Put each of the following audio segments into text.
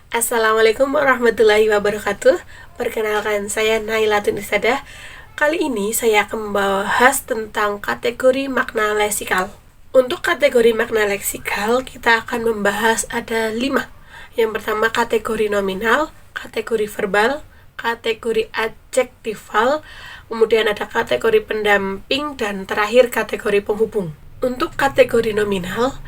Assalamualaikum warahmatullahi wabarakatuh. Perkenalkan, saya Naila Tunisada. Kali ini saya akan membahas tentang kategori makna leksikal. Untuk kategori makna leksikal, kita akan membahas ada 5. Yang pertama kategori nominal, kategori verbal, kategori adjektifal, kemudian ada kategori pendamping, dan terakhir kategori penghubung. Untuk kategori nominal,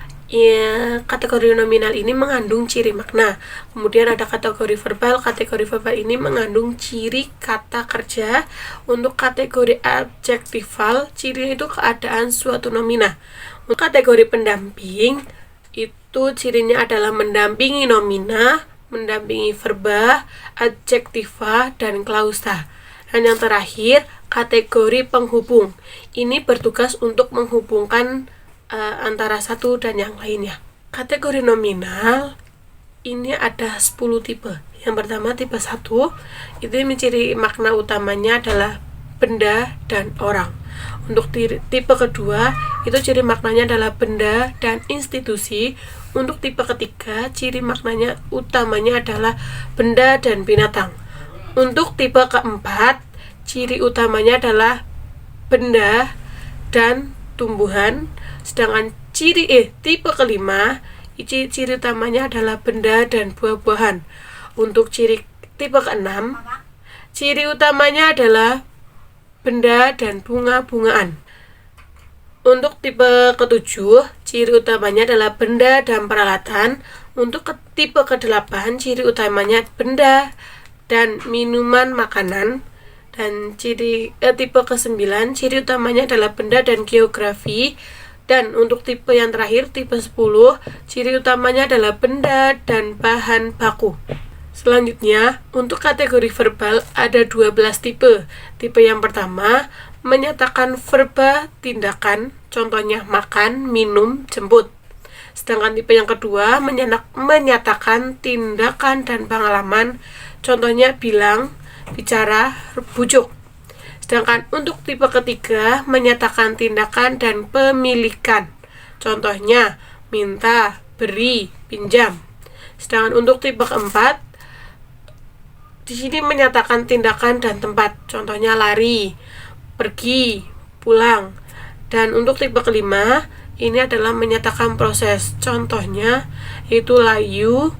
kategori nominal ini mengandung ciri makna. Kemudian ada kategori verbal. Kategori verbal ini mengandung ciri kata kerja. Untuk kategori adjektifal, cirinya itu keadaan suatu nomina. Untuk kategori pendamping, itu cirinya adalah mendampingi nomina, mendampingi verba, adjektiva, dan klausa. Dan yang terakhir, kategori penghubung. Ini bertugas untuk menghubungkan antara satu dan yang lainnya. Kategori nominal ini ada 10 tipe. Yang pertama tipe 1, itu menciri makna utamanya adalah benda dan orang. Untuk tipe kedua, itu ciri maknanya adalah benda dan institusi. Untuk tipe ketiga, ciri maknanya utamanya adalah benda dan binatang. Untuk tipe keempat, ciri utamanya adalah benda dan tumbuhan. Sedangkan tipe kelima, ciri utamanya adalah benda dan buah-buahan. Untuk tipe keenam, ciri utamanya adalah benda dan bunga-bungaan. Untuk tipe ketujuh, ciri utamanya adalah benda dan peralatan. Untuk tipe kedelapan, ciri utamanya benda dan minuman makanan. Dan tipe ke-9, ciri utamanya adalah benda dan geografi. Dan untuk tipe yang terakhir, tipe 10, ciri utamanya adalah benda dan bahan baku. Selanjutnya, untuk kategori verbal ada 12 tipe. Tipe yang pertama, menyatakan verba tindakan, contohnya makan, minum, jemput. Sedangkan tipe yang kedua, menyatakan tindakan dan pengalaman, contohnya bilang, bicara, bujuk. Sedangkan untuk tipe ketiga, menyatakan tindakan dan pemilikan, contohnya minta, beri, pinjam. Sedangkan untuk tipe keempat, di sini menyatakan tindakan dan tempat, contohnya lari, pergi, pulang. Dan untuk tipe kelima, ini adalah menyatakan proses, contohnya itu layu,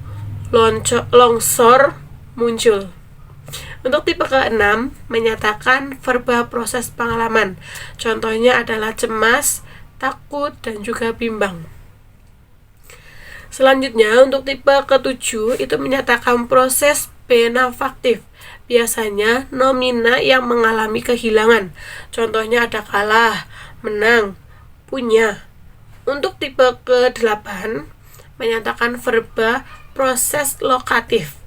longsor, muncul. Untuk tipe ke-6, menyatakan verba proses pengalaman. Contohnya adalah cemas, takut, dan juga bimbang. Selanjutnya, untuk tipe ke-7, itu menyatakan proses benefaktif. Biasanya nomina yang mengalami kehilangan. Contohnya ada kalah, menang, punya. Untuk tipe ke-8, menyatakan verba proses lokatif.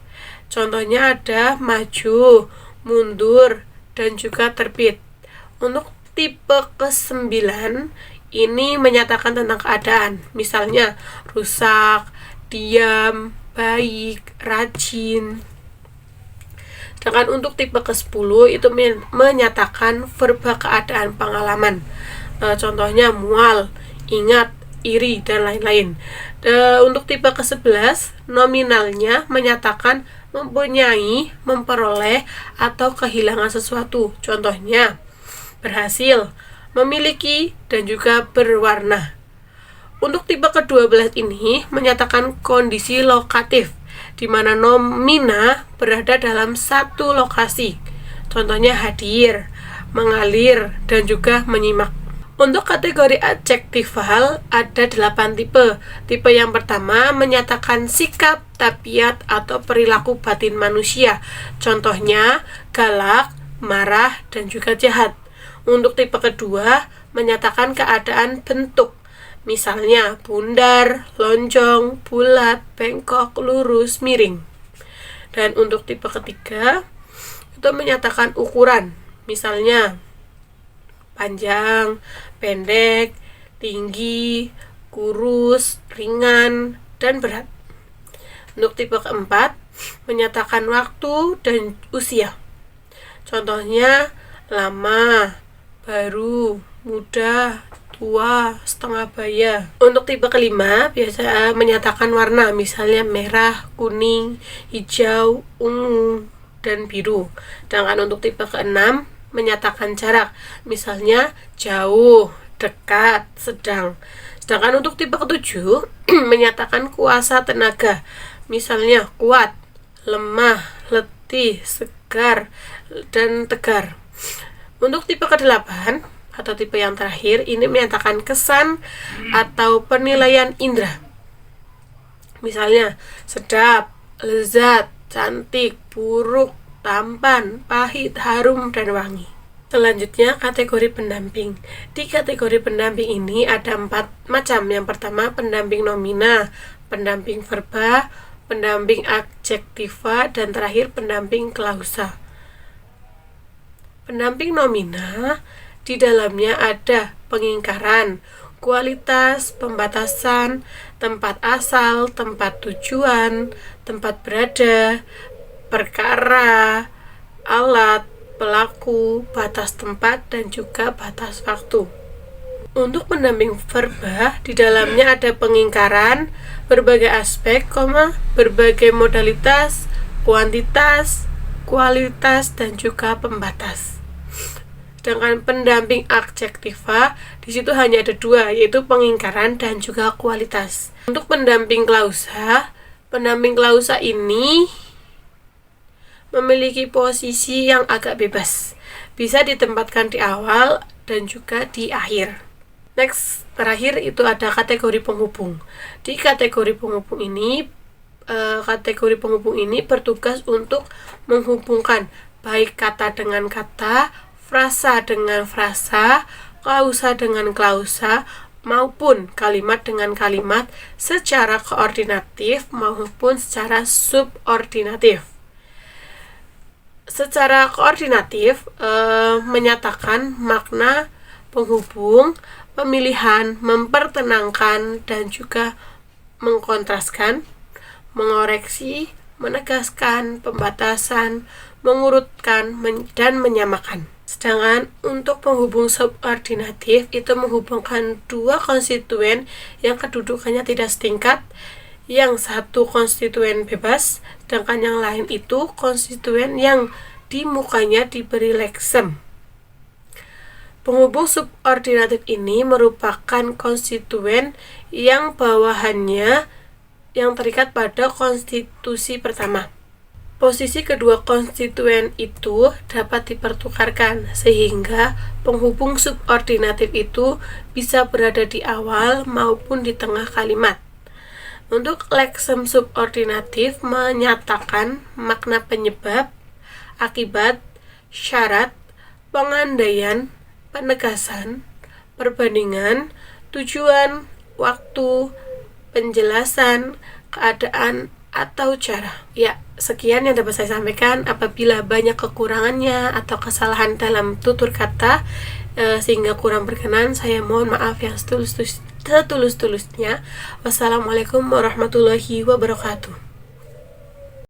Contohnya ada maju, mundur, dan juga terbit. Untuk tipe ke-9, ini menyatakan tentang keadaan. Misalnya, rusak, diam, baik, rajin. Sedangkan untuk tipe ke-10, itu menyatakan verba keadaan pengalaman. Contohnya mual, ingat, iri, dan lain-lain. Untuk tipe ke-11, nominalnya menyatakan mempunyai, memperoleh, atau kehilangan sesuatu. Contohnya, berhasil, memiliki, dan juga berwarna. Untuk tipe ke-12 ini menyatakan kondisi lokatif, di mana nomina berada dalam satu lokasi. Contohnya hadir, mengalir, dan juga menyimak. Untuk kategori adjektifal ada 8 tipe. Tipe yang pertama menyatakan sikap, tabiat, atau perilaku batin manusia. Contohnya galak, marah, dan juga jahat. Untuk tipe kedua menyatakan keadaan bentuk. Misalnya bundar, lonjong, bulat, bengkok, lurus, miring. Dan untuk tipe ketiga itu menyatakan ukuran. Misalnya panjang, pendek, tinggi, kurus, ringan, dan berat. Untuk tipe keempat, menyatakan waktu dan usia. Contohnya lama, baru, muda, tua, setengah baya. Untuk tipe kelima biasa menyatakan warna, misalnya merah, kuning, hijau, ungu, dan biru. Sedangkan untuk tipe keenam menyatakan jarak, misalnya jauh, dekat, sedang. Sedangkan untuk tipe ketujuh menyatakan kuasa tenaga, misalnya kuat, lemah, letih, segar, dan tegar. Untuk tipe ke-8 atau tipe yang terakhir ini menyatakan kesan atau penilaian indera, misalnya sedap, lezat, cantik, buruk, tampan, pahit, harum, dan wangi. Selanjutnya kategori pendamping. Di kategori pendamping ini ada 4 macam. Yang pertama pendamping nomina, pendamping verba, pendamping adjektiva, dan terakhir pendamping klausa. Pendamping nomina di dalamnya ada pengingkaran, kualitas, pembatasan, tempat asal, tempat tujuan, tempat berada, perkara, alat, pelaku, batas tempat, dan juga batas waktu. Untuk pendamping verba, di dalamnya ada pengingkaran, berbagai aspek, berbagai modalitas, kuantitas, kualitas, dan juga pembatas. Sedangkan pendamping adjektiva, di situ hanya ada 2, yaitu pengingkaran dan juga kualitas. Untuk pendamping klausa ini memiliki posisi yang agak bebas, bisa ditempatkan di awal dan juga di akhir. Next, terakhir itu ada kategori penghubung. Di kategori penghubung ini bertugas untuk menghubungkan baik kata dengan kata, frasa dengan frasa, klausa dengan klausa, maupun kalimat dengan kalimat secara koordinatif maupun secara subordinatif. Secara koordinatif menyatakan makna penghubung, pemilihan, mempertenangkan, dan juga mengkontraskan, mengoreksi, menegaskan, pembatasan, mengurutkan, dan menyamakan. Sedangkan untuk penghubung subordinatif itu menghubungkan 2 konstituen yang kedudukannya tidak setingkat, yang satu konstituen bebas, sedangkan yang lain itu konstituen yang di mukanya diberi leksem. Penghubung subordinatif ini merupakan konstituen yang bawahannya yang terikat pada konstitusi pertama. Posisi kedua konstituen itu dapat dipertukarkan sehingga penghubung subordinatif itu bisa berada di awal maupun di tengah kalimat. Untuk leksem subordinatif menyatakan makna penyebab, akibat, syarat, pengandaian, penegasan, perbandingan, tujuan, waktu, penjelasan, keadaan, atau cara. Ya, sekian yang dapat saya sampaikan. Apabila banyak kekurangannya atau kesalahan dalam tutur kata sehingga kurang berkenan, saya mohon maaf yang setulus-tulusnya. Wassalamualaikum warahmatullahi wabarakatuh.